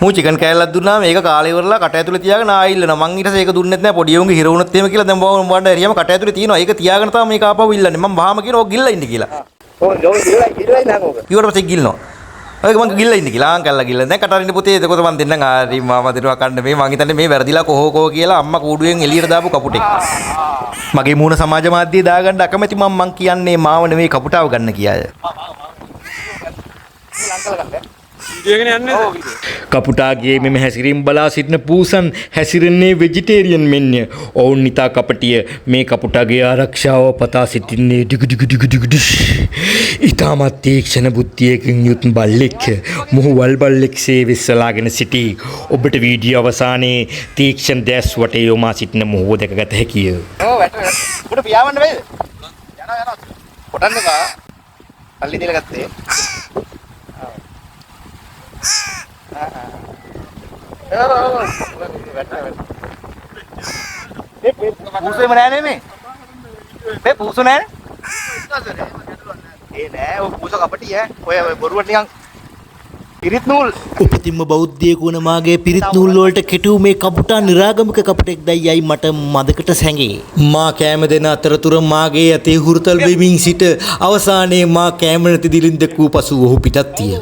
මූ චිකන් කෑල්ලක් දුන්නාම ඒක කාලේ ඉවරලා කට ඇතුලේ තියාගෙන ආයෙ ඉල්ලනවා. මං ඊට පස්සේ ඒක දුන්නෙත් නෑ. පොඩි උන්ගේ හිර වුණොත් එහෙම කියලා දැන් මම වඩ එරියම කට ඇතුලේ තියෙනවා. ඒක තියාගෙන තමයි මේක ආපහු ඉල්ලන්නේ. මම වහාම කියනවා ඕක ගිල්ලා ඉන්න කියලා. ඕක ගිල්ලයි නෑ ඕක. ඊට පස්සේ ගිල්නවා. ඒක මං ගිල්ලා ඉන්න කියලා. ආන් කල්ලා ගිල්ලා. දැන් කටරින්න පුතේ එතකොට මං දෙන්නම් ආරි මාම දෙනවා කන්න මේ මං හිතන්නේ මේ වැරදිලා කොහො කියලා අම්මා කූඩුවෙන් එළියට දාපු කපුටෙක්. මගේ මූණ සමාජ මාධ්‍යයේ දාගන්න අකමැති මං කියන්නේ මාව නෙවෙයි කපුටාව ගන්න කියාය. කපුටාගේ මෙම හැසිරීම බලා සිටින පූසන් හැසිරෙන්නේ වෙජිටේරියන් මෙන්ය. ඔවුන් නිතා කපටිය. මේ කපුටාගේ ආරක්ෂාව පතා සිටින්නේ ඉතාමත් තීක්ෂණ බුද්ධියකින් යුත් බල්ලෙක්. මොහු වල් බල්ලෙක්සේ වෙස්සලාගෙන සිටී. ඔබට වීඩියෝ අවසානයේ තීක්ෂණ දැස් වටේ යොමා සිටින මොහුව දැකගත හැකිය. ඔව් වැට. උඩ පියාඹන්න බෑද? යනවා. කොටන්න බා. අල්ලි දෙල ගත්තේ. පූසෙම නෑනේ මේ. මේ පූසු නෑනේ. ඒ නෑ ඔය පූස කපටි ඈ. ඔය බොරුවට නිකන් පිරිත් නූල්. උපතින්ම බෞද්ධයෙකු වන මාගේ පිරිත් නූල් වලට කෙටු මේ කපුටා නිරාගමික කපුටෙක් දැයියයි මට මදකට සැඟේ. මා කෑම දෙන අතරතුර මාගේ ඇතේ හුරතල් වෙමින් සිට අවසානයේ මා කෑම නැති දිලින්දක් වූ පසු ඔහු පිටත් විය.